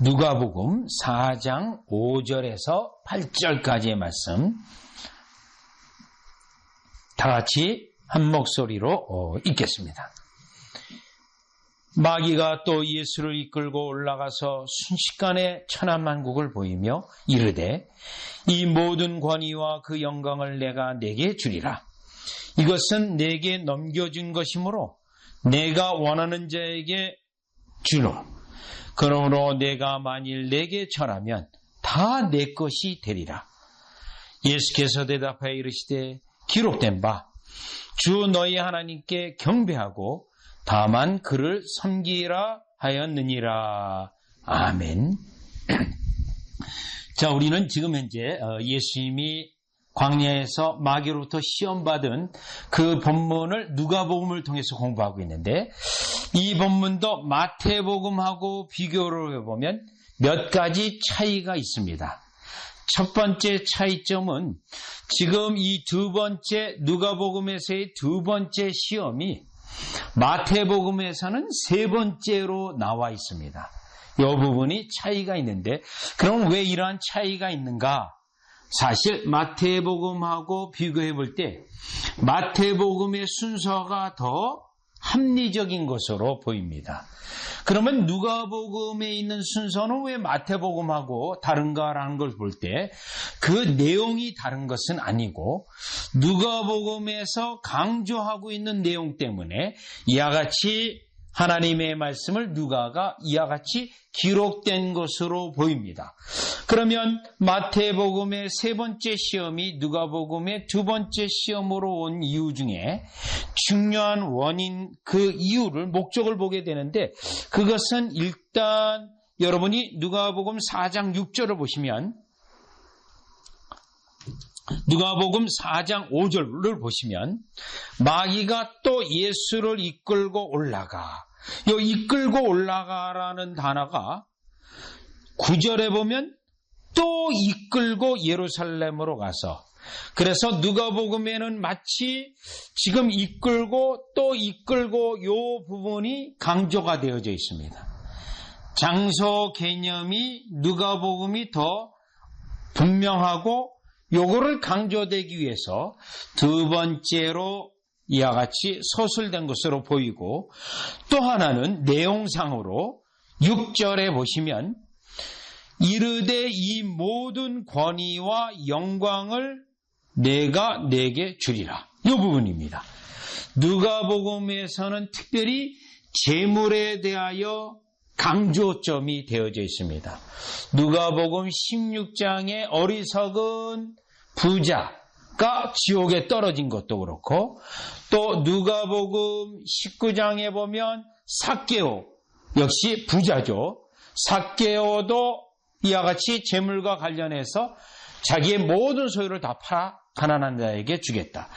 누가복음 4장 5절에서 8절까지의 말씀 다 같이 한 목소리로 읽겠습니다. 마귀가 또 예수를 이끌고 올라가서 순식간에 천하만국을 보이며 이르되 이 모든 권위와 그 영광을 내가 네게 주리라. 이것은 내게 넘겨준 것이므로 내가 원하는 자에게 주노. 그러므로 내가 만일 내게 절하면 다 내 것이 되리라. 예수께서 대답하여 이르시되 기록된 바 주 너희 하나님께 경배하고 다만 그를 섬기라 하였느니라. 아멘. 자, 우리는 지금 현재 예수님이 광야에서 마귀로부터 시험받은 그 본문을 누가복음을 통해서 공부하고 있는데, 이 본문도 마태복음하고 비교를 해보면 몇 가지 차이가 있습니다. 첫 번째 차이점은 지금 이 두 번째 누가복음에서의 두 번째 시험이 마태복음에서는 세 번째로 나와 있습니다. 이 부분이 차이가 있는데, 그럼 왜 이러한 차이가 있는가? 사실 마태복음하고 비교해 볼 때 마태복음의 순서가 더 합리적인 것으로 보입니다. 그러면 누가복음에 있는 순서는 왜 마태복음하고 다른가라는 걸 볼 때 그 내용이 다른 것은 아니고 누가복음에서 강조하고 있는 내용 때문에 이와 같이 하나님의 말씀을 누가가 이와 같이 기록된 것으로 보입니다. 그러면 마태복음의 세 번째 시험이 누가복음의 두 번째 시험으로 온 이유 중에 중요한 원인, 그 이유를, 목적을 보게 되는데, 그것은 일단 여러분이 누가복음 4장 6절을 보시면, 누가복음 4장 5절을 보시면 마귀가 또 예수를 이끌고 올라가. 이 이끌고 올라가라는 단어가 9절에 보면 또 이끌고 예루살렘으로 가서, 그래서 누가복음에는 마치 지금 이끌고 또 이끌고 이 부분이 강조가 되어져 있습니다. 장소 개념이 누가복음이 더 분명하고 요거를 강조되기 위해서 두 번째로 이와 같이 서술된 것으로 보이고, 또 하나는 내용상으로 6절에 보시면 이르되 이 모든 권위와 영광을 내가 네게 주리라. 이 부분입니다. 누가복음에서는 특별히 재물에 대하여 강조점이 되어져 있습니다. 누가복음 16장의 어리석은 부자가 지옥에 떨어진 것도 그렇고, 또 누가복음 19장에 보면 삭개오, 역시 부자죠. 삭개오도 이와 같이 재물과 관련해서 자기의 모든 소유를 다 팔아 가난한 자에게 주겠다.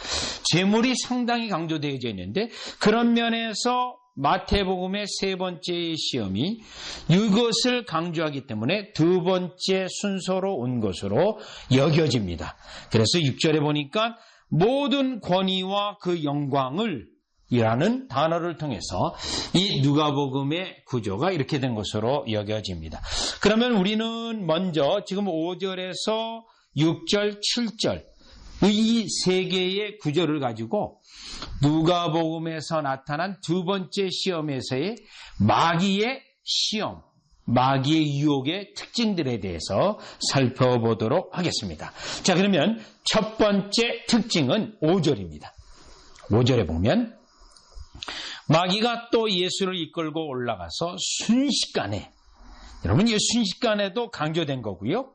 재물이 상당히 강조되어져 있는데, 그런 면에서 마태복음의 세 번째 시험이 이것을 강조하기 때문에 두 번째 순서로 온 것으로 여겨집니다. 그래서 6절에 보니까 모든 권위와 그 영광을 이라는 단어를 통해서 이 누가복음의 구조가 이렇게 된 것으로 여겨집니다. 그러면 우리는 먼저 지금 5절에서 6절, 7절 이 세 개의 구절을 가지고 누가복음에서 나타난 두 번째 시험에서의 마귀의 시험, 마귀의 유혹의 특징들에 대해서 살펴보도록 하겠습니다. 자, 그러면 첫 번째 특징은 5절입니다. 5절에 보면 마귀가 또 예수를 이끌고 올라가서 순식간에, 여러분 이 순식간에도 강조된 거고요,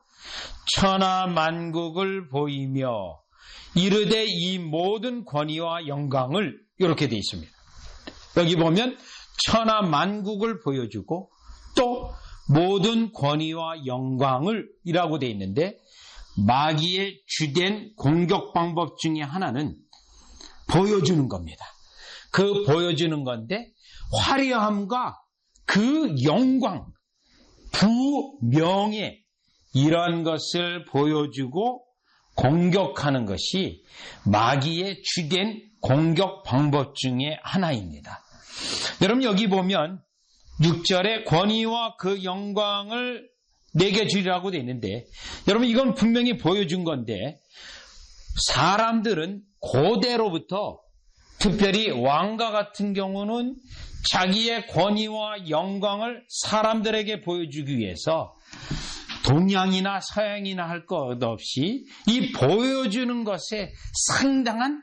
천하만국을 보이며 이르되 이 모든 권위와 영광을, 이렇게 되어 있습니다. 여기 보면 천하만국을 보여주고 또 모든 권위와 영광을 이라고 되어 있는데, 마귀의 주된 공격 방법 중에 하나는 보여주는 겁니다. 그 보여주는 건데, 화려함과 그 영광, 부명예, 이런 것을 보여주고 공격하는 것이 마귀의 주된 공격 방법 중에 하나입니다. 여러분 여기 보면 6절에 권위와 그 영광을 내게 주리라고 되어 있는데, 여러분 이건 분명히 보여준 건데, 사람들은 고대로부터 특별히 왕과 같은 경우는 자기의 권위와 영광을 사람들에게 보여주기 위해서 동양이나 서양이나 할 것 없이 이 보여주는 것에 상당한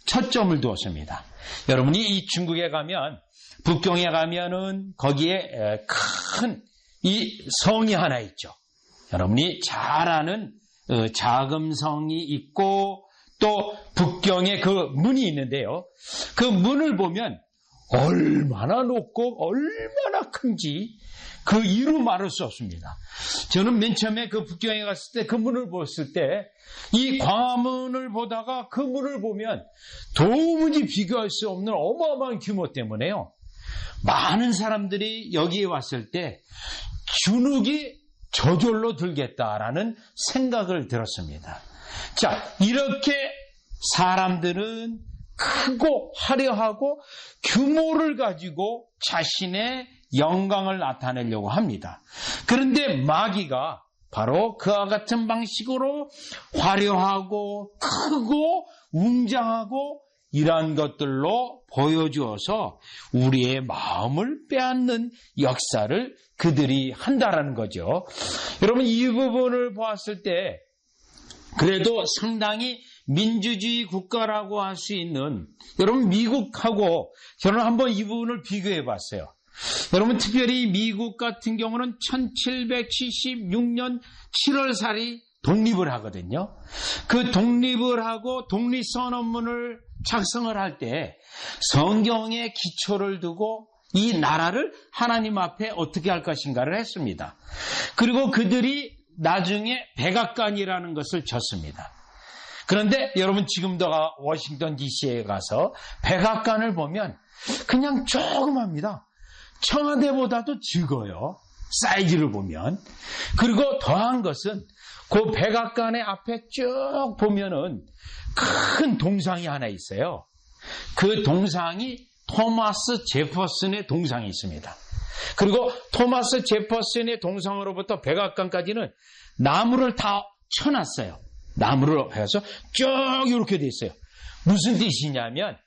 초점을 두었습니다. 여러분이 이 중국에 가면, 북경에 가면은 거기에 큰 이 성이 하나 있죠. 여러분이 잘 아는 자금성이 있고, 또 북경에 그 문이 있는데요. 그 문을 보면 얼마나 높고 얼마나 큰지 그 이루 말할 수 없습니다. 저는 맨 처음에 그 북경에 갔을 때 그 문을 보았을 때 이 광화문을 보다가 그 문을 보면 도무지 비교할 수 없는 어마어마한 규모 때문에요. 많은 사람들이 여기에 왔을 때 주눅이 저절로 들겠다라는 생각을 들었습니다. 자, 이렇게 사람들은 크고 화려하고 규모를 가지고 자신의 영광을 나타내려고 합니다. 그런데 마귀가 바로 그와 같은 방식으로 화려하고 크고 웅장하고 이러한 것들로 보여주어서 우리의 마음을 빼앗는 역사를 그들이 한다라는 거죠. 여러분 이 부분을 보았을 때 그래도 상당히 민주주의 국가라고 할 수 있는, 여러분 미국하고 저는 한번 이 부분을 비교해 봤어요. 여러분 특별히 미국 같은 경우는 1776년 7월살이 독립을 하거든요. 그 독립을 하고 독립선언문을 작성을 할 때 성경에 기초를 두고 이 나라를 하나님 앞에 어떻게 할 것인가를 했습니다. 그리고 그들이 나중에 백악관이라는 것을 졌습니다. 그런데 여러분 지금도 워싱턴 DC에 가서 백악관을 보면 그냥 조그맣니다. 청와대보다도 적어요. 사이즈를 보면. 그리고 더한 것은 그 백악관의 앞에 쭉 보면은 큰 동상이 하나 있어요. 그 동상이 토마스 제퍼슨의 동상이 있습니다. 그리고 토마스 제퍼슨의 동상으로부터 백악관까지는 나무를 다 쳐놨어요. 나무를 해서 쭉 이렇게 돼 있어요. 무슨 뜻이냐면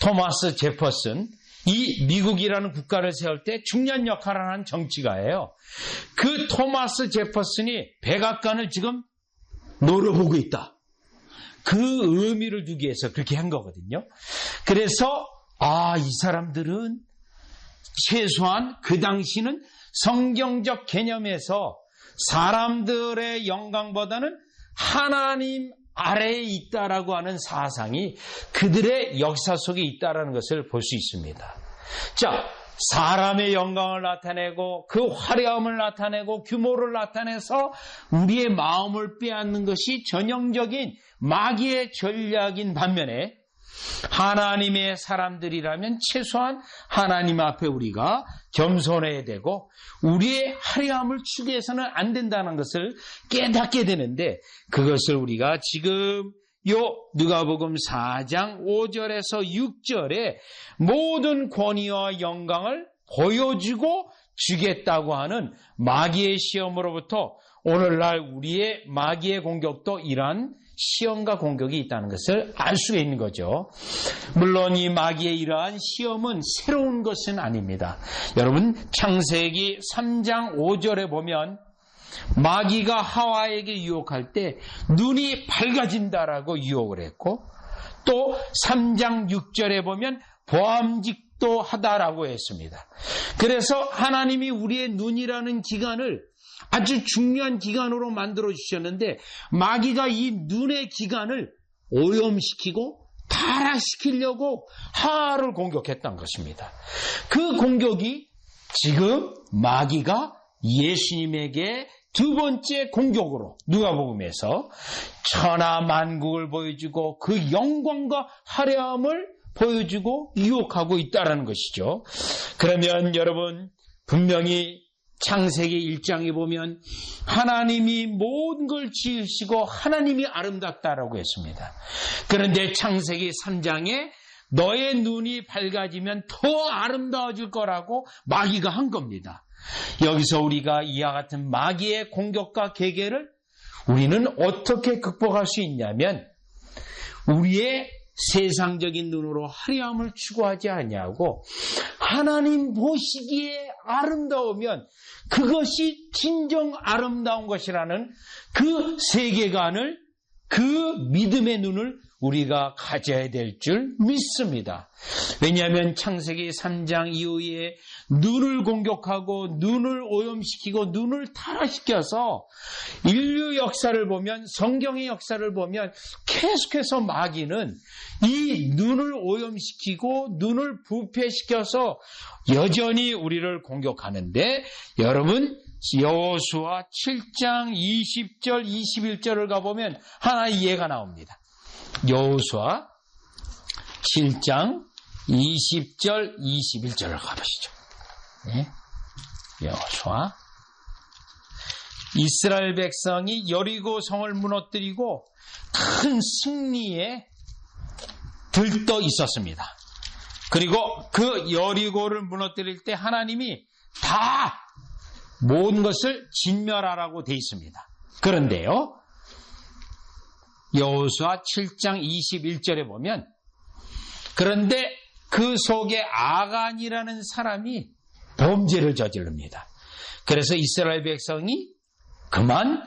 토마스 제퍼슨, 이 미국이라는 국가를 세울 때 중요한 역할을 하는 정치가예요. 그 토마스 제퍼슨이 백악관을 지금 노려보고 있다. 그 의미를 두기 위해서 그렇게 한 거거든요. 그래서 이 사람들은 최소한 그 당시는 성경적 개념에서 사람들의 영광보다는 하나님 아래에 있다라고 하는 사상이 그들의 역사 속에 있다라는 것을 볼 수 있습니다. 자, 사람의 영광을 나타내고 그 화려함을 나타내고 규모를 나타내서 우리의 마음을 빼앗는 것이 전형적인 마귀의 전략인 반면에 하나님의 사람들이라면 최소한 하나님 앞에 우리가 겸손해야 되고 우리의 화려함을 추구해서는 안 된다는 것을 깨닫게 되는데, 그것을 우리가 지금 누가복음 4장 5절에서 6절에 모든 권위와 영광을 보여주고 주겠다고 하는 마귀의 시험으로부터 오늘날 우리의 마귀의 공격도 이러한 시험과 공격이 있다는 것을 알 수가 있는 거죠. 물론 이 마귀의 이러한 시험은 새로운 것은 아닙니다. 여러분 창세기 3장 5절에 보면 마귀가 하와에게 유혹할 때 눈이 밝아진다라고 유혹을 했고, 또 3장 6절에 보면 보암직도 하다라고 했습니다. 그래서 하나님이 우리의 눈이라는 기관을 아주 중요한 기관으로 만들어 주셨는데 마귀가 이 눈의 기관을 오염시키고 타락시키려고 하와를 공격했던 것입니다. 그 공격이 지금 마귀가 예수님에게 두 번째 공격으로 누가복음에서 천하만국을 보여주고 그 영광과 화려함을 보여주고 유혹하고 있다는 것이죠. 그러면 여러분 분명히 창세기 1장에 보면 하나님이 모든 걸 지으시고 하나님이 아름답다라고 했습니다. 그런데 창세기 3장에 너의 눈이 밝아지면 더 아름다워질 거라고 마귀가 한 겁니다. 여기서 우리가 이와 같은 마귀의 공격과 계계를 우리는 어떻게 극복할 수 있냐면 우리의 세상적인 눈으로 화려함을 추구하지 아니하고 하나님 보시기에 아름다우면 그것이 진정 아름다운 것이라는 그 세계관을, 그 믿음의 눈을 우리가 가져야 될 줄 믿습니다. 왜냐하면 창세기 3장 이후에 눈을 공격하고 눈을 오염시키고 눈을 타락시켜서 인류 역사를 보면, 성경의 역사를 보면 계속해서 마귀는 이 눈을 오염시키고 눈을 부패시켜서 여전히 우리를 공격하는데, 여러분 여호수아 7장 20절 21절을 가보면 하나 이해가 나옵니다. 여호수아 7장 20절 21절을 가보시죠. 네. 여호수아. 이스라엘 백성이 여리고 성을 무너뜨리고 큰 승리에 들떠 있었습니다. 그리고 그 여리고를 무너뜨릴 때 하나님이 다 모든 것을 진멸하라고 되어 있습니다. 그런데요, 여호수아 7장 21절에 보면, 그런데 그 속에 아간이라는 사람이 범죄를 저지릅니다. 그래서 이스라엘 백성이 그만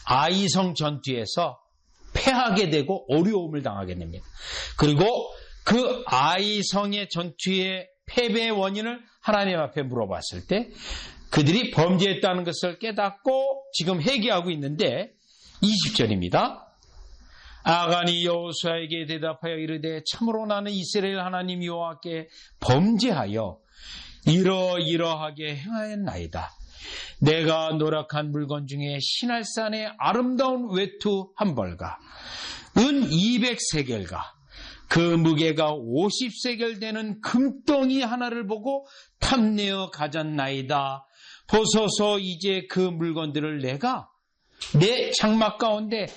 아이성 전투에서 패하게 되고 어려움을 당하게 됩니다. 그리고 그 아이성의 전투의 패배의 원인을 하나님 앞에 물어봤을 때 그들이 범죄했다는 것을 깨닫고 지금 회개하고 있는데 20절입니다. 아간이 여호수아에게 대답하여 이르되 참으로 나는 이스라엘 하나님 여호와께 범죄하여 이러이러하게 행하였나이다. 내가 노력한 물건 중에 시날산의 아름다운 외투 한 벌과 은 200세겔과 그 무게가 50세겔 되는 금덩이 하나를 보고 탐내어 가졌나이다. 보소서 이제 그 물건들을 내가 내 장막 가운데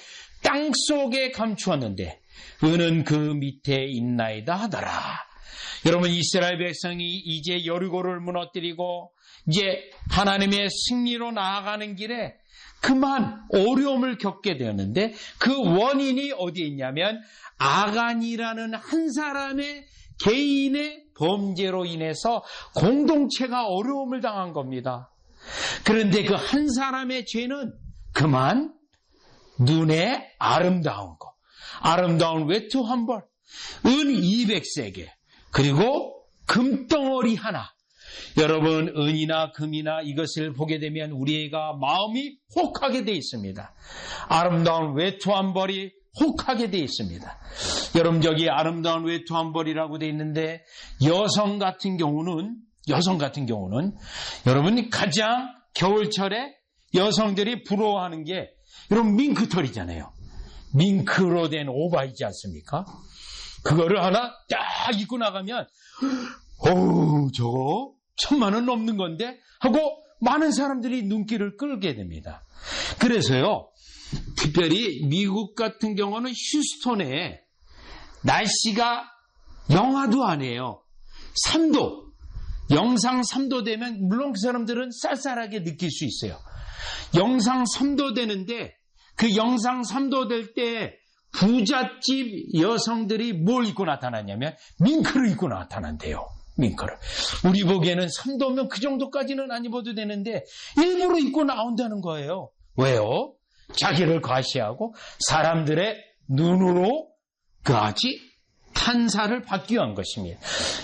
땅속에 감추었는데 은은 그 밑에 있나이다 하더라. 여러분, 이스라엘 백성이 이제 여리고를 무너뜨리고 이제 하나님의 승리로 나아가는 길에 그만 어려움을 겪게 되었는데 그 원인이 어디에 있냐면 아간이라는 한 사람의 개인의 범죄로 인해서 공동체가 어려움을 당한 겁니다. 그런데 그 한 사람의 죄는 그만 눈에 아름다운 거, 아름다운 외투 한 벌, 은 200세겔, 그리고 금덩어리 하나. 여러분, 은이나 금이나 이것을 보게 되면 우리가 마음이 혹하게 되어 있습니다. 아름다운 외투 한 벌이 혹하게 되어 있습니다. 여러분, 저기 아름다운 외투 한 벌이라고 되어 있는데 여성 같은 경우는 여러분이 가장 겨울철에 여성들이 부러워하는 게 여러분 밍크털이잖아요. 밍크로 된 오바이지 않습니까? 그거를 하나 딱 입고 나가면 어우, 저거 1000만 원 넘는 건데 하고 많은 사람들이 눈길을 끌게 됩니다. 그래서요, 특별히 미국 같은 경우는 휴스턴에 날씨가 영하도 아니에요. 3도, 영상 3도 되면 물론 그 사람들은 쌀쌀하게 느낄 수 있어요. 영상 3도 되는데 그 영상 3도 될 때 부잣집 여성들이 뭘 입고 나타나냐면 밍크를 입고 나타난대요. 밍크를. 우리 보기에는 3도면 그 정도까지는 안 입어도 되는데 일부러 입고 나온다는 거예요. 왜요? 자기를 과시하고 사람들의 눈으로 그아지 탄사를 받기 위한 것입니다.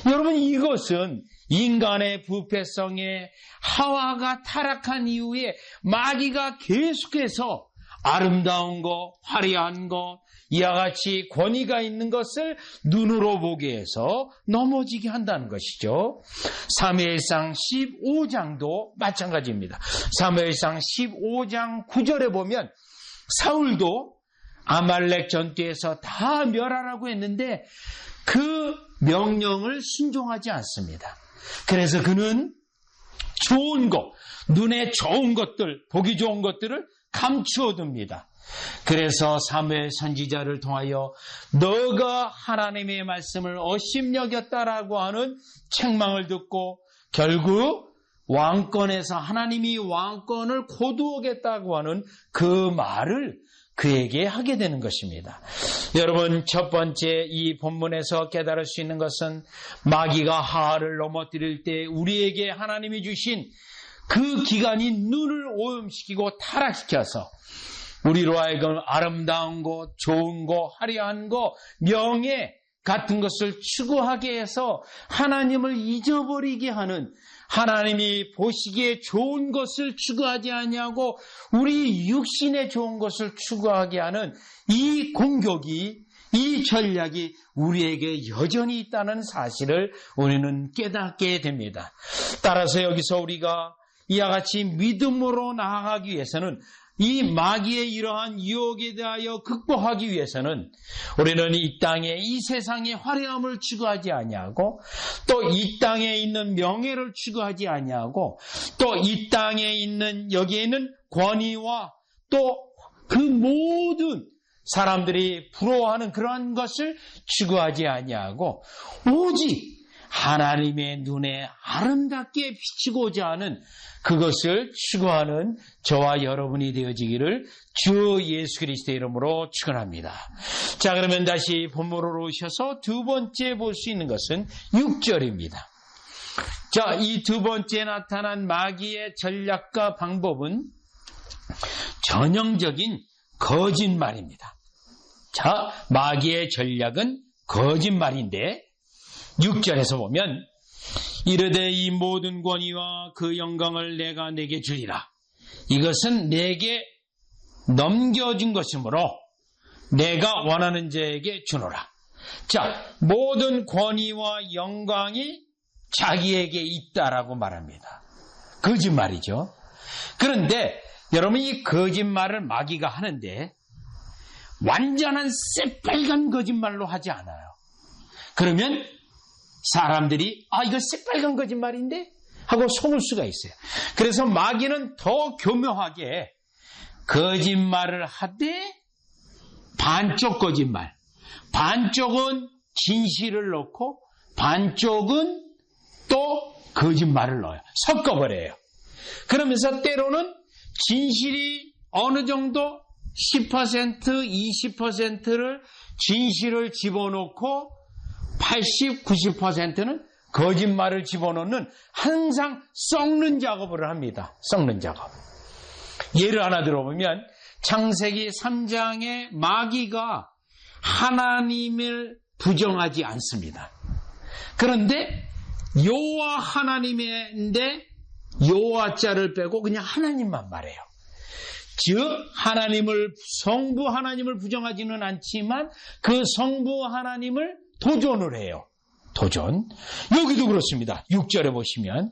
여러분, 이것은 인간의 부패성에 하와가 타락한 이후에 마귀가 계속해서 아름다운 것, 화려한 것, 이와 같이 권위가 있는 것을 눈으로 보게 해서 넘어지게 한다는 것이죠. 사무엘상 15장도 마찬가지입니다. 사무엘상 15장 9절에 보면 사울도 아말렉 전투에서 다 멸하라고 했는데 그 명령을 순종하지 않습니다. 그래서 그는 좋은 것, 눈에 좋은 것들, 보기 좋은 것들을 감추어 둡니다. 그래서 사무엘 선지자를 통하여 너가 하나님의 말씀을 업심여겼다라고 하는 책망을 듣고 결국 왕권에서 하나님이 왕권을 거두오겠다고 하는 그 말을 그에게 하게 되는 것입니다. 여러분, 첫 번째 이 본문에서 깨달을 수 있는 것은 마귀가 하하를 넘어뜨릴 때 우리에게 하나님이 주신 그 기간인 눈을 오염시키고 타락시켜서 우리로 하여금 아름다운 것, 좋은 것, 화려한 것, 명예 같은 것을 추구하게 해서 하나님을 잊어버리게 하는, 하나님이 보시기에 좋은 것을 추구하지 아니하고 우리 육신에 좋은 것을 추구하게 하는 이 공격이, 이 전략이 우리에게 여전히 있다는 사실을 우리는 깨닫게 됩니다. 따라서 여기서 우리가 이와 같이 믿음으로 나아가기 위해서는, 이 마귀의 이러한 유혹에 대하여 극복하기 위해서는 우리는 이 땅에, 이 세상의 화려함을 추구하지 아니하고, 또 이 땅에 있는 명예를 추구하지 아니하고, 또 이 땅에 있는, 여기에 있는 권위와 또 그 모든 사람들이 부러워하는 그러한 것을 추구하지 아니하고 오직 하나님의 눈에 아름답게 비치고자 하는 그것을 추구하는 저와 여러분이 되어지기를 주 예수 그리스도의 이름으로 축원합니다. 자, 그러면 다시 본문으로 오셔서 두 번째 볼 수 있는 것은 6절입니다. 자, 이 두 번째 나타난 마귀의 전략과 방법은 전형적인 거짓말입니다. 자, 마귀의 전략은 거짓말인데 6절에서 보면 이르되 이 모든 권위와 그 영광을 내가 내게 주리라. 이것은 내게 넘겨준 것이므로 내가 원하는 자에게 주노라. 자, 모든 권위와 영광이 자기에게 있다라고 말합니다. 거짓말이죠. 그런데 여러분, 이 거짓말을 마귀가 하는데 완전한 새빨간 거짓말로 하지 않아요. 그러면 사람들이 이거 새빨간 거짓말인데? 하고 속을 수가 있어요. 그래서 마귀는 더 교묘하게 거짓말을 하되 반쪽 거짓말, 반쪽은 진실을 넣고 반쪽은 또 거짓말을 넣어요. 섞어버려요. 그러면서 때로는 진실이 어느 정도 10%, 20%를 진실을 집어넣고 80, 90%는 거짓말을 집어넣는, 항상 섞는 작업을 합니다. 섞는 작업. 예를 하나 들어보면 창세기 3장의 마귀가 하나님을 부정하지 않습니다. 그런데 여호와 하나님인데 여호와자를 빼고 그냥 하나님만 말해요. 즉 하나님을, 성부 하나님을 부정하지는 않지만 그 성부 하나님을 도전을 해요. 도전. 여기도 그렇습니다. 6절에 보시면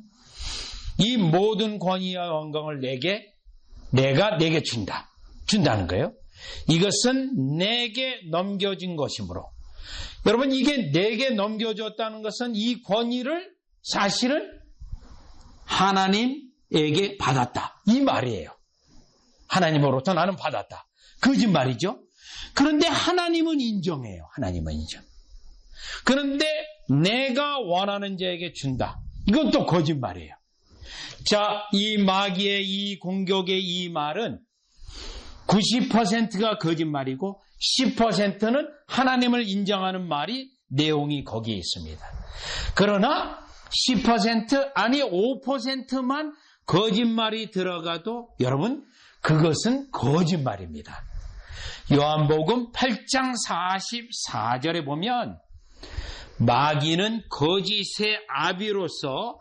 이 모든 권위와 영광을 내가 내게 준다는 거예요. 이것은 내게 넘겨진 것이므로. 여러분, 이게 내게 넘겨줬다는 것은 이 권위를 사실은 하나님에게 받았다, 이 말이에요. 하나님으로부터 나는 받았다. 거짓말이죠. 그런데 하나님은 인정해요. 하나님은 인정. 그런데 내가 원하는 자에게 준다. 이건 또 거짓말이에요. 자, 이 마귀의 이 공격의 이 말은 90%가 거짓말이고 10%는 하나님을 인정하는 말이, 내용이 거기에 있습니다. 그러나 10% 아니 5%만 거짓말이 들어가도 여러분, 그것은 거짓말입니다. 요한복음 8장 44절에 보면 마귀는 거짓의 아비로서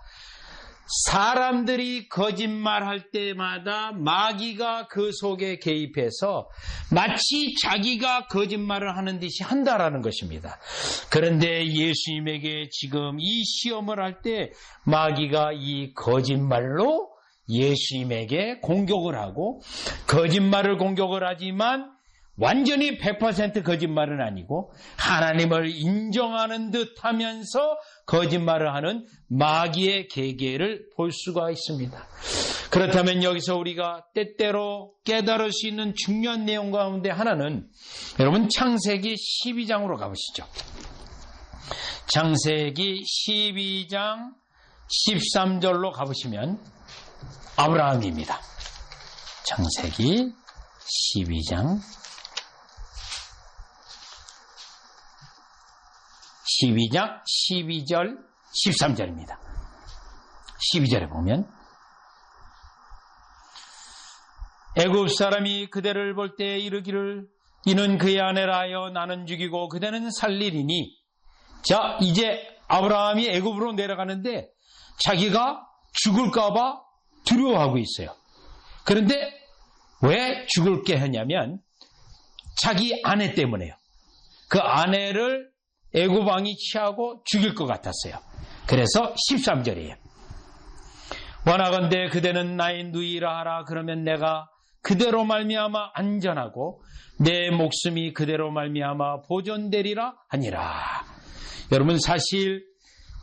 사람들이 거짓말할 때마다 마귀가 그 속에 개입해서 마치 자기가 거짓말을 하는 듯이 한다라는 것입니다. 그런데 예수님에게 지금 이 시험을 할 때 마귀가 이 거짓말로 예수님에게 공격을 하고, 거짓말을 공격을 하지만 완전히 100% 거짓말은 아니고 하나님을 인정하는 듯 하면서 거짓말을 하는 마귀의 계계를 볼 수가 있습니다. 그렇다면 여기서 우리가 때때로 깨달을 수 있는 중요한 내용 가운데 하나는 여러분 창세기 12장으로 가보시죠. 창세기 12장 13절로 가보시면 아브라함입니다. 창세기 12장 12절 13절입니다. 12절에 보면 애굽 사람이 그대를 볼 때 이르기를 이는 그의 아내라 하여 나는 죽이고 그대는 살리리니. 자, 이제 아브라함이 애굽으로 내려가는데 자기가 죽을까 봐 두려워하고 있어요. 그런데 왜 죽을게 하냐면 자기 아내 때문에요. 그 아내를 애굽 왕이 취하고 죽일 것 같았어요. 그래서 13절이에요. 원하건대 그대는 나의 누이라 하라. 그러면 내가 그대로 말미암아 안전하고 내 목숨이 그대로 말미암아 보존되리라 하니라. 여러분, 사실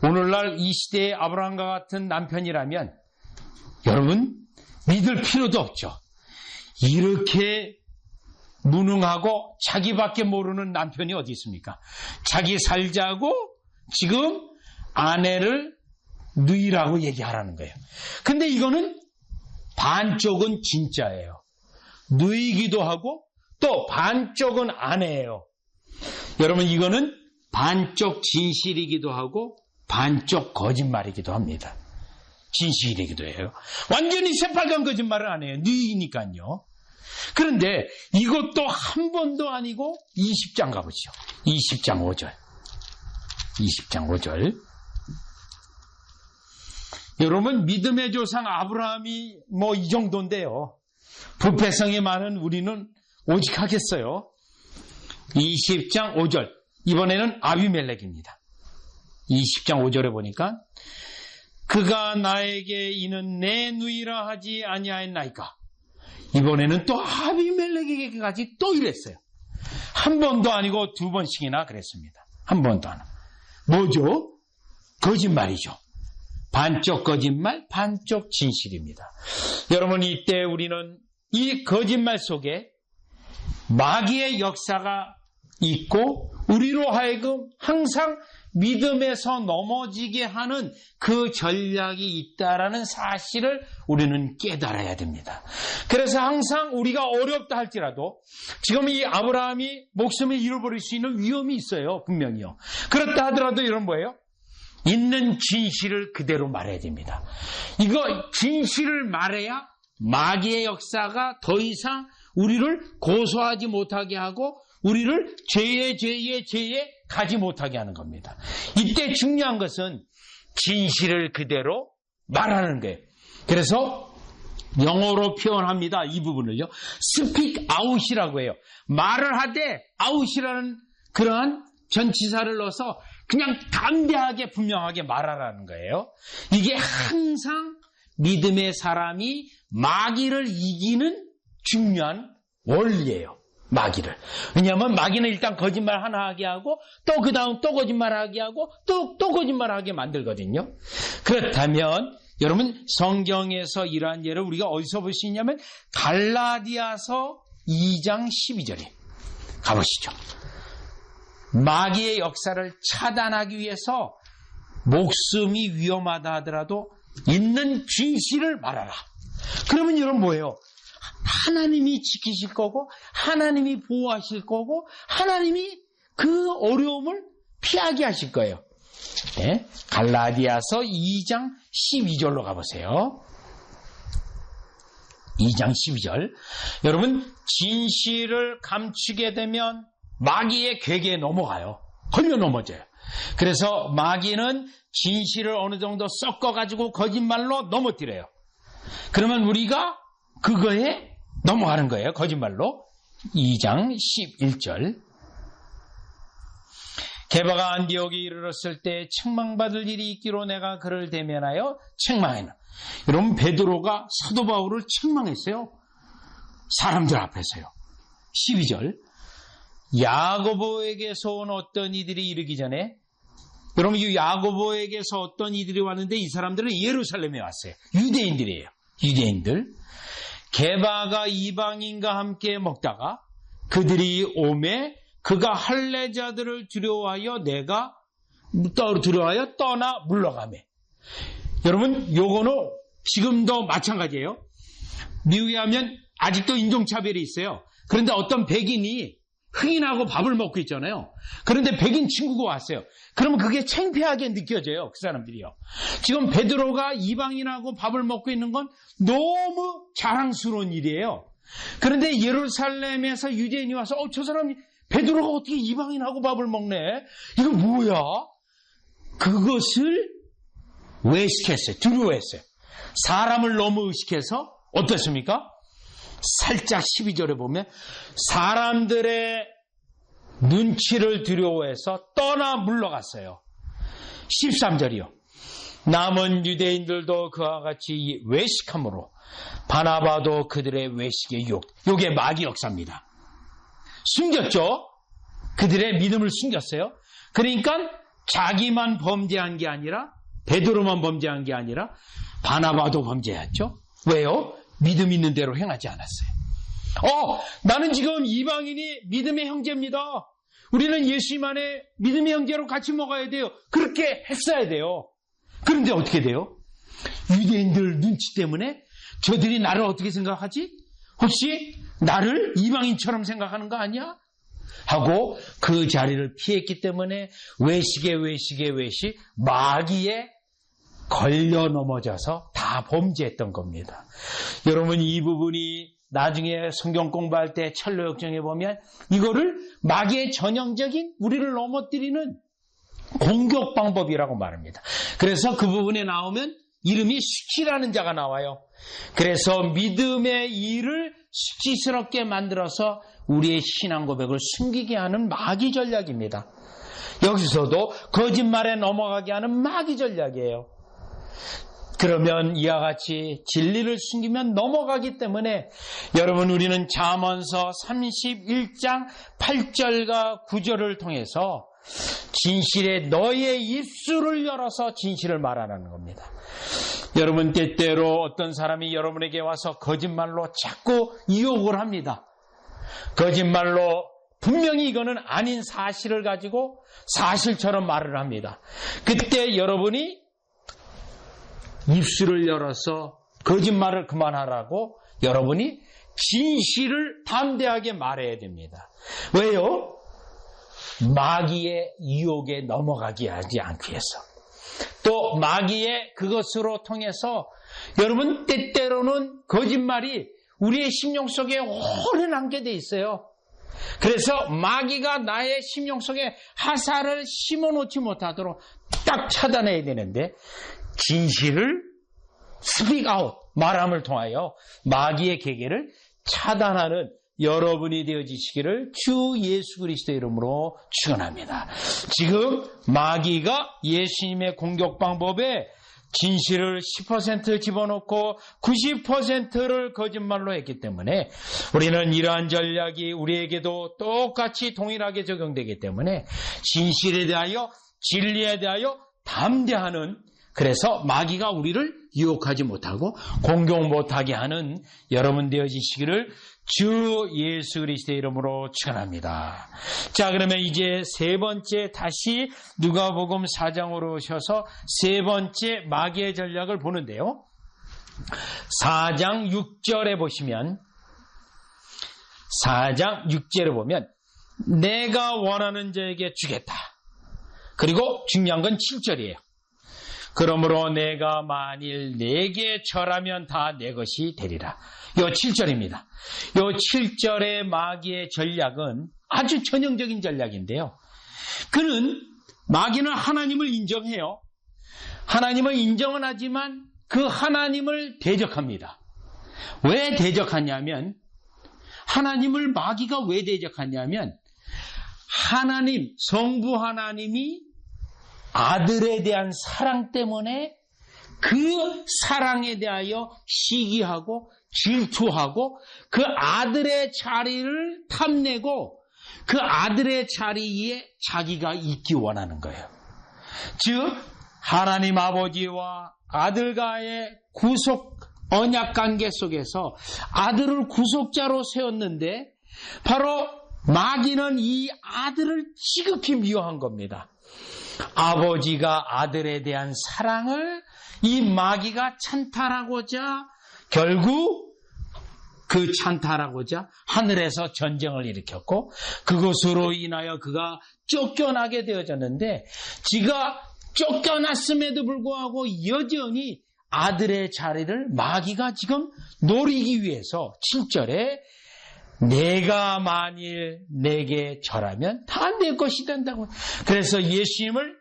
오늘날 이 시대의 아브라함과 같은 남편이라면 여러분 믿을 필요도 없죠. 이렇게 무능하고 자기밖에 모르는 남편이 어디 있습니까? 자기 살자고 지금 아내를 누이라고 얘기하라는 거예요. 근데 이거는 반쪽은 진짜예요. 누이기도 하고 또 반쪽은 아내예요. 여러분, 이거는 반쪽 진실이기도 하고 반쪽 거짓말이기도 합니다. 진실이기도 해요. 완전히 새빨간 거짓말은 안 해요. 누이니까요. 그런데 이것도 한 번도 아니고 20장 가보죠. 20장 5절. 20장 5절. 여러분, 믿음의 조상 아브라함이 뭐 이 정도인데요. 부패성이 많은 우리는 오직 하겠어요. 20장 5절. 이번에는 아비멜렉입니다. 20장 5절에 보니까 그가 나에게 이는 내 누이라 하지 아니하였나이까. 이번에는 또 아비멜렉에게까지 또 이랬어요. 한 번도 아니고 두 번씩이나 그랬습니다. 한 번도 안 하고. 뭐죠? 거짓말이죠. 반쪽 거짓말, 반쪽 진실입니다. 여러분, 이때 우리는 이 거짓말 속에 마귀의 역사가 있고 우리로 하여금 항상 믿음에서 넘어지게 하는 그 전략이 있다라는 사실을 우리는 깨달아야 됩니다. 그래서 항상 우리가 어렵다 할지라도 지금 이 아브라함이 목숨을 잃어버릴 수 있는 위험이 있어요. 분명히요. 그렇다 하더라도 이런 뭐예요? 있는 진실을 그대로 말해야 됩니다. 이거 진실을 말해야 마귀의 역사가 더 이상 우리를 고소하지 못하게 하고 우리를 죄에 가지 못하게 하는 겁니다. 이때 중요한 것은 진실을 그대로 말하는 거예요. 그래서 영어로 표현합니다. 이 부분을요. speak out이라고 해요. 말을 하되 out이라는 그러한 전치사를 넣어서 그냥 담대하게 분명하게 말하라는 거예요. 이게 항상 믿음의 사람이 마귀를 이기는 중요한 원리예요. 마귀를. 왜냐하면 마귀는 일단 거짓말 하나 하게 하고 또 그 다음 또 거짓말 하게 하고 또 거짓말 하게 만들거든요. 그렇다면 여러분, 성경에서 이러한 예를 우리가 어디서 볼 수 있냐면 갈라디아서 2장 12절에 가보시죠. 마귀의 역사를 차단하기 위해서 목숨이 위험하다 하더라도 있는 진실을 말하라. 그러면 여러분 뭐예요? 하나님이 지키실 거고 하나님이 보호하실 거고 하나님이 그 어려움을 피하게 하실 거예요. 네? 갈라디아서 2장 12절로 가보세요. 2장 12절. 여러분, 진실을 감추게 되면 마귀의 괴계에 넘어가요. 걸려 넘어져요. 그래서 마귀는 진실을 어느 정도 섞어가지고 거짓말로 넘어뜨려요. 그러면 우리가 그거에 넘어가는 거예요. 거짓말로. 2장 11절. 게바가 안디옥에 이르렀을 때 책망받을 일이 있기로 내가 그를 대면하여 책망하였노라. 여러분, 베드로가 사도 바울을 책망했어요. 사람들 앞에서요. 12절. 야고보에게서 온 어떤 이들이 이르기 전에, 여러분, 이 야고보에게서 어떤 이들이 왔는데 이 사람들은 예루살렘에 왔어요. 유대인들이에요. 유대인들, 게바가 이방인과 함께 먹다가 그들이 오매 그가 할례자들을 두려워하여 떠나 물러가매. 여러분, 요거는 지금도 마찬가지예요. 미국에 하면 아직도 인종차별이 있어요. 그런데 어떤 백인이 흑인하고 밥을 먹고 있잖아요. 그런데 백인 친구가 왔어요. 그러면 그게 창피하게 느껴져요. 그 사람들이요. 지금 베드로가 이방인하고 밥을 먹고 있는 건 너무 자랑스러운 일이에요. 그런데 예루살렘에서 유대인이 와서 저 사람이 베드로가 어떻게 이방인하고 밥을 먹네? 이거 뭐야? 그것을 외식했어요. 두려워했어요. 사람을 너무 의식해서 어떻습니까? 살짝 12절에 보면 사람들의 눈치를 두려워해서 떠나 물러갔어요. 13절이요. 남은 유대인들도 그와 같이 외식함으로 바나바도 그들의 외식에 유혹. 이게 마귀 역사입니다. 숨겼죠? 그들의 믿음을 숨겼어요. 그러니까 자기만 범죄한 게 아니라 베드로만 범죄한 게 아니라 바나바도 범죄했죠. 왜요? 믿음 있는 대로 행하지 않았어요. 나는 지금 이방인이 믿음의 형제입니다. 우리는 예수님 안에 믿음의 형제로 같이 먹어야 돼요. 그렇게 했어야 돼요. 그런데 어떻게 돼요? 유대인들 눈치 때문에 저들이 나를 어떻게 생각하지? 혹시 나를 이방인처럼 생각하는 거 아니야? 하고 그 자리를 피했기 때문에 외식, 마귀에 걸려 넘어져서 다 범죄했던 겁니다. 여러분, 이 부분이 나중에 성경 공부할 때 철로 역정에 보면 이거를 마귀의 전형적인 우리를 넘어뜨리는 공격 방법이라고 말합니다. 그래서 그 부분에 나오면 이름이 수치라는 자가 나와요. 그래서 믿음의 일을 수치스럽게 만들어서 우리의 신앙 고백을 숨기게 하는 마귀 전략입니다. 여기서도 거짓말에 넘어가게 하는 마귀 전략이에요. 그러면 이와 같이 진리를 숨기면 넘어가기 때문에 여러분, 우리는 잠언서 31장 8절과 9절을 통해서 진실에 너의 입술을 열어서 진실을 말하라는 겁니다. 여러분, 때때로 어떤 사람이 여러분에게 와서 거짓말로 자꾸 유혹을 합니다. 거짓말로 분명히 이거는 아닌 사실을 가지고 사실처럼 말을 합니다. 그때 여러분이 입술을 열어서 거짓말을 그만하라고 여러분이 진실을 담대하게 말해야 됩니다. 왜요? 마귀의 유혹에 넘어가게 하지 않기 위해서. 또 마귀의 그것으로 통해서 여러분, 때때로는 거짓말이 우리의 심령 속에 오래 남게 돼 있어요. 그래서 마귀가 나의 심령 속에 화살을 심어놓지 못하도록 딱 차단해야 되는데, 진실을 speak out, 말함을 통하여 마귀의 계계를 차단하는 여러분이 되어지시기를 주 예수 그리스도의 이름으로 축원합니다. 지금 마귀가 예수님의 공격 방법에 진실을 10% 집어넣고 90%를 거짓말로 했기 때문에 우리는 이러한 전략이 우리에게도 똑같이 동일하게 적용되기 때문에 진실에 대하여, 진리에 대하여 담대하는, 그래서 마귀가 우리를 유혹하지 못하고 공격 못하게 하는 여러분 되어지시기를 주 예수 그리스도의 이름으로 축원합니다. 자, 그러면 이제 세 번째, 다시 누가복음 4장으로 오셔서 세 번째 마귀의 전략을 보는데요. 4장 6절에 보시면, 4장 6절에 보면 내가 원하는 자에게 주겠다. 그리고 중요한 건 7절이에요. 그러므로 내가 만일 내게 절하면 다 내 것이 되리라. 요 7절입니다. 요 7절의 마귀의 전략은 아주 전형적인 전략인데요. 마귀는 하나님을 인정해요. 하나님을 인정은 하지만 그 하나님을 대적합니다. 왜 대적하냐면, 하나님을 마귀가 왜 대적하냐면, 하나님, 성부 하나님이 아들에 대한 사랑 때문에 그 사랑에 대하여 시기하고 질투하고 그 아들의 자리를 탐내고 그 아들의 자리에 자기가 있기 원하는 거예요. 즉 하나님 아버지와 아들과의 구속 언약관계 속에서 아들을 구속자로 세웠는데 바로 마귀는 이 아들을 지극히 미워한 겁니다. 아버지가 아들에 대한 사랑을 이 마귀가 찬탈하고자 결국 그 찬탈하고자 하늘에서 전쟁을 일으켰고 그것으로 인하여 그가 쫓겨나게 되어졌는데 지가 쫓겨났음에도 불구하고 여전히 아들의 자리를 마귀가 지금 노리기 위해서 7절에 내가 만일 내게 절하면 다 내 것이 된다고. 그래서 예수님을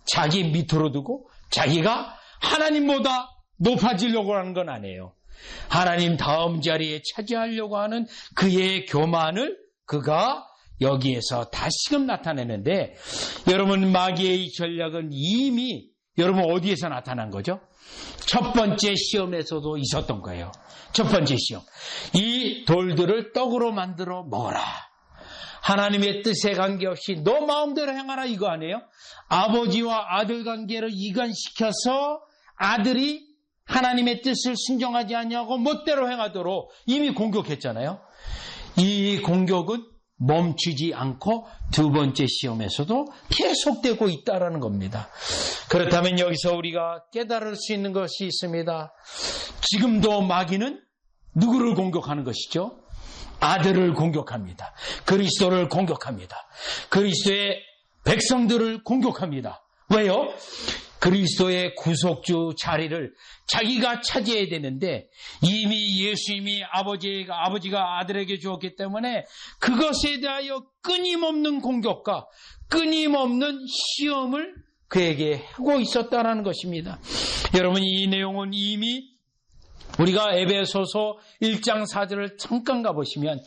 자기 밑으로 두고 자기가 하나님보다 높아지려고 하는 건 아니에요. 하나님 다음 자리에 차지하려고 하는 그의 교만을 그가 여기에서 다시금 나타내는데 여러분 마귀의 전략은 이미 여러분 어디에서 나타난 거죠? 첫 번째 시험에서도 있었던 거예요. 첫 번째 시험. 이 돌들을 떡으로 만들어 먹어라. 하나님의 뜻에 관계없이 너 마음대로 행하라 이거 아니에요? 아버지와 아들 관계를 이간시켜서 아들이 하나님의 뜻을 순종하지 아니하고 멋대로 행하도록 이미 공격했잖아요. 이 공격은 멈추지 않고 두 번째 시험에서도 계속되고 있다라는 겁니다. 그렇다면 여기서 우리가 깨달을 수 있는 것이 있습니다. 지금도 마귀는 누구를 공격하는 것이죠? 아들을 공격합니다. 그리스도를 공격합니다. 그리스도의 백성들을 공격합니다. 왜요? 그리스도의 구속주 자리를 자기가 차지해야 되는데 이미 예수님이 아버지가 아들에게 주었기 때문에 그것에 대하여 끊임없는 공격과 끊임없는 시험을 그에게 하고 있었다는 것입니다. 여러분 이 내용은 이미 우리가 에베소서 1장 4절을 잠깐 가보시면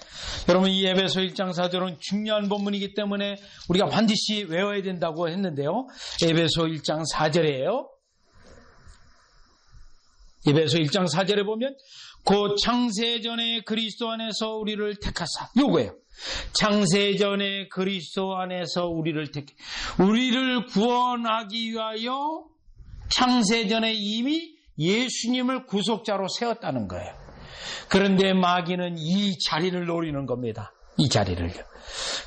여러분 이 에베소 1장 4절은 중요한 본문이기 때문에 우리가 반드시 외워야 된다고 했는데요. 에베소 1장 4절이에요. 에베소 1장 4절에 보면 곧 창세전에 그리스도 안에서 우리를 택하사 요거예요. 창세전에 그리스도 안에서 우리를 우리를 구원하기 위하여 창세전에 이미 예수님을 구속자로 세웠다는 거예요. 그런데 마귀는 이 자리를 노리는 겁니다. 이 자리를요.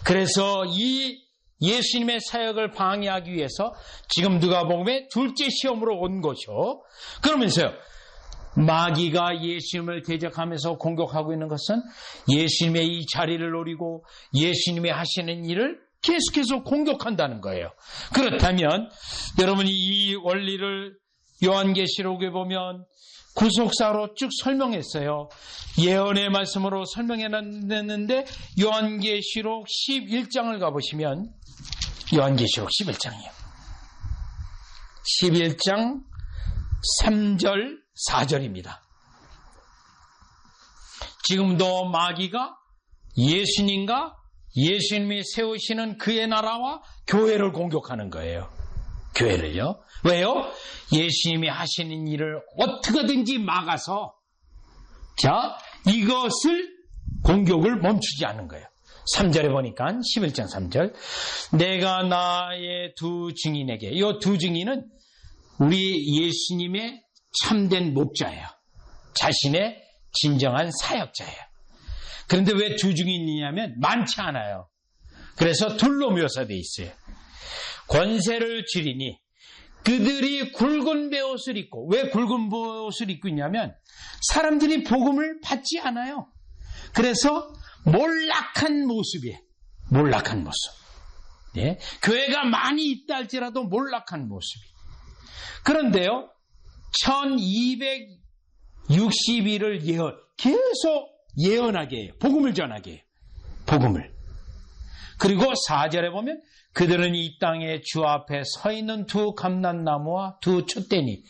그래서 이 예수님의 사역을 방해하기 위해서 지금 누가복음의 둘째 시험으로 온 것이요. 그러면서요. 마귀가 예수님을 대적하면서 공격하고 있는 것은 예수님의 이 자리를 노리고 예수님이 하시는 일을 계속해서 공격한다는 거예요. 그렇다면 여러분이 이 원리를 요한계시록에 보면 구속사로 쭉 설명했어요. 예언의 말씀으로 설명해놨는데 요한계시록 11장을 가보시면 요한계시록 11장이요. 11장 3절 4절입니다. 지금도 마귀가 예수님과 예수님이 세우시는 그의 나라와 교회를 공격하는 거예요. 교회를요. 왜요? 예수님이 하시는 일을 어떻게든지 막아서 이것을 공격을 멈추지 않는 거예요. 3절에 보니까 11장 3절 내가 나의 두 증인에게 이 두 증인은 우리 예수님의 참된 목자예요. 자신의 진정한 사역자예요. 그런데 왜 두 증인이냐면 많지 않아요. 그래서 둘로 묘사되어 있어요. 권세를 주리니 그들이 굵은 베옷을 입고 왜 굵은 베옷을 입고 있냐면 사람들이 복음을 받지 않아요. 그래서 몰락한 모습이에요. 몰락한 모습. 네? 교회가 많이 있다 할지라도 몰락한 모습이. 그런데요. 1260일을 계속 예언하게 해요. 복음을 전하게 해요. 복음을. 그리고 4절에 보면 그들은 이 땅에 주 앞에 서 있는 두 감람나무와 두 촛대니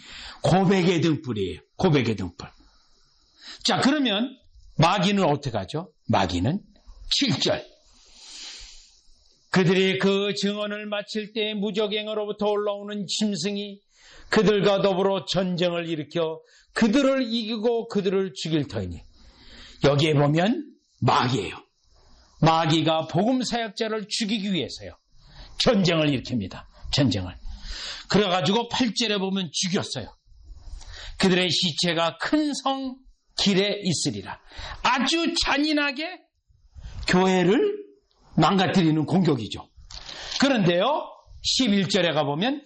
고백의 등불이에요. 고백의 등불. 자, 그러면 마귀는 어떻게 하죠? 마귀는 7절. 그들이 그 증언을 마칠 때 무적행으로부터 올라오는 짐승이 그들과 더불어 전쟁을 일으켜 그들을 이기고 그들을 죽일 터이니. 여기에 보면 마귀예요. 마귀가 복음 사역자를 죽이기 위해서요. 전쟁을 일으킵니다. 전쟁을. 그래가지고 8절에 보면 죽였어요. 그들의 시체가 큰 성 길에 있으리라. 아주 잔인하게 교회를 망가뜨리는 공격이죠. 그런데요, 11절에 가보면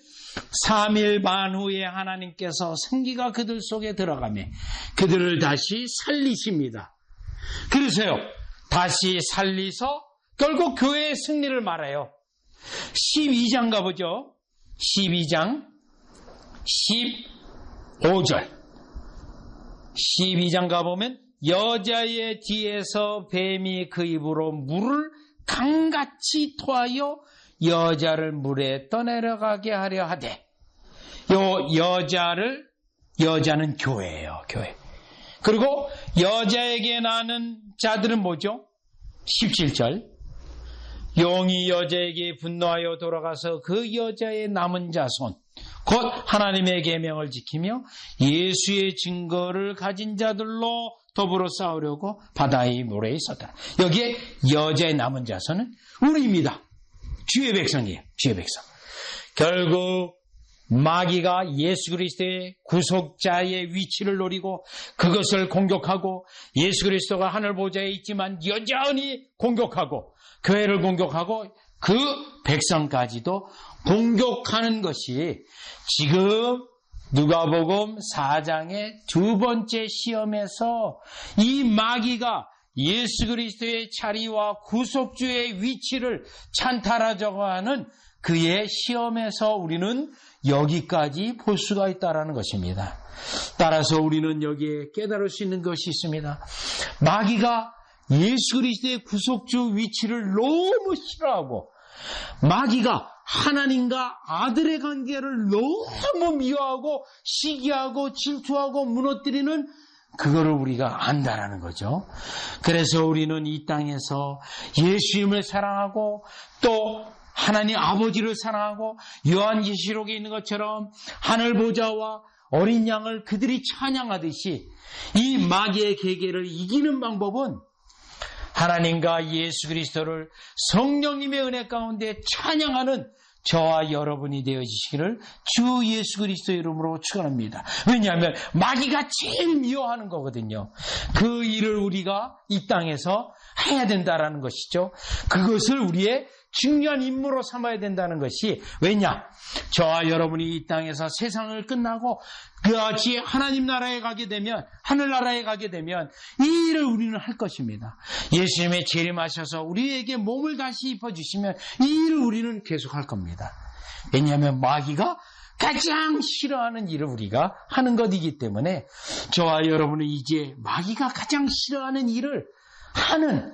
3일 반 후에 하나님께서 생기가 그들 속에 들어가며 그들을 다시 살리십니다. 그러세요. 다시 살리서 결국 교회의 승리를 말해요. 12장 가보죠. 12장 15절. 12장 가보면 여자의 뒤에서 뱀이 그 입으로 물을 강같이 토하여 여자를 물에 떠내려가게 하려 하되, 여자는 교회예요, 교회. 그리고 여자에게 나는 자들은 뭐죠? 17절. 용이 여자에게 분노하여 돌아가서 그 여자의 남은 자손, 곧 하나님의 계명을 지키며 예수의 증거를 가진 자들로 더불어 싸우려고 바다의 모래에 있었다. 여기에 여자의 남은 자손은 우리입니다. 주의 백성이에요. 주의 백성. 결국 마귀가 예수 그리스도의 구속자의 위치를 노리고 그것을 공격하고, 예수 그리스도가 하늘 보좌에 있지만 여전히 공격하고, 교회를 공격하고 그 백성까지도 공격하는 것이 지금 누가복음 4장의 두 번째 시험에서 이 마귀가 예수 그리스도의 자리와 구속주의 위치를 찬탈하자고 하는 그의 시험에서 우리는 여기까지 볼 수가 있다는 것입니다. 따라서 우리는 여기에 깨달을 수 있는 것이 있습니다. 마귀가 예수 그리스도의 구속주 위치를 너무 싫어하고, 마귀가 하나님과 아들의 관계를 너무 미워하고 시기하고 질투하고 무너뜨리는 그거를 우리가 안다라는 거죠. 그래서 우리는 이 땅에서 예수님을 사랑하고 또 하나님 아버지를 사랑하고 요한계시록에 있는 것처럼 하늘 보좌와 어린 양을 그들이 찬양하듯이 이 마귀의 계계를 이기는 방법은 하나님과 예수 그리스도를 성령님의 은혜 가운데 찬양하는 저와 여러분이 되어지시기를 주 예수 그리스도 이름으로 축원합니다. 왜냐하면 마귀가 제일 미워하는 거거든요. 그 일을 우리가 이 땅에서 해야 된다라는 것이죠. 그것을 우리의 중요한 임무로 삼아야 된다는 것이, 왜냐? 저와 여러분이 이 땅에서 세상을 끝나고 그같이 하나님 나라에 가게 되면, 하늘나라에 가게 되면 이 일을 우리는 할 것입니다. 예수님의 재림하셔서 우리에게 몸을 다시 입혀주시면 이 일을 우리는 계속할 겁니다. 왜냐하면 마귀가 가장 싫어하는 일을 우리가 하는 것이기 때문에 저와 여러분은 이제 마귀가 가장 싫어하는 일을 하는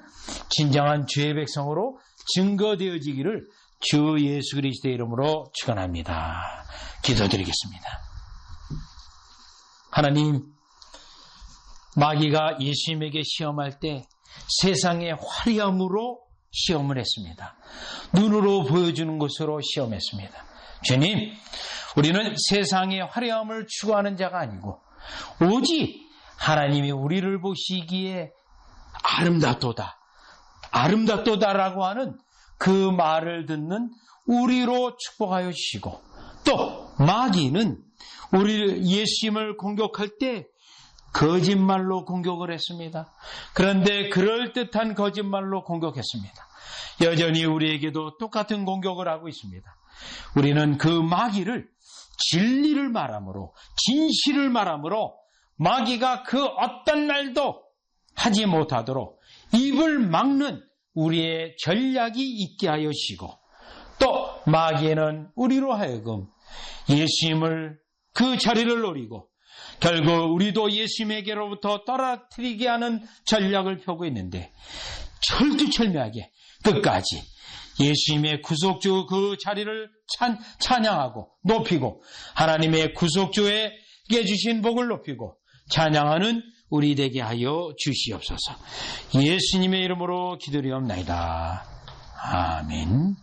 진정한 주의 백성으로 증거되어지기를 주 예수 그리스도의 이름으로 축원합니다. 기도드리겠습니다. 하나님, 마귀가 예수님에게 시험할 때 세상의 화려함으로 시험을 했습니다. 눈으로 보여주는 것으로 시험했습니다. 주님, 우리는 세상의 화려함을 추구하는 자가 아니고 오직 하나님이 우리를 보시기에 아름답도다라고 하는 그 말을 듣는 우리로 축복하여 주시고, 또 마귀는 우리 예수님을 공격할 때 거짓말로 공격을 했습니다. 그런데 그럴듯한 거짓말로 공격했습니다. 여전히 우리에게도 똑같은 공격을 하고 있습니다. 우리는 그 마귀를 진리를 말함으로, 진실을 말함으로 마귀가 그 어떤 말도 하지 못하도록 입을 막는 우리의 전략이 있게 하여 주시고, 또 마귀는 우리로 하여금 예수님을 그 자리를 노리고 결국 우리도 예수님에게로부터 떨어뜨리게 하는 전략을 펴고 있는데, 철두철미하게 끝까지 예수님의 구속주 그 자리를 찬양하고 높이고 하나님의 구속주에게 주신 복을 높이고 찬양하는 우리 되게 하여 주시옵소서. 예수님의 이름으로 기도드리옵나이다. 아멘.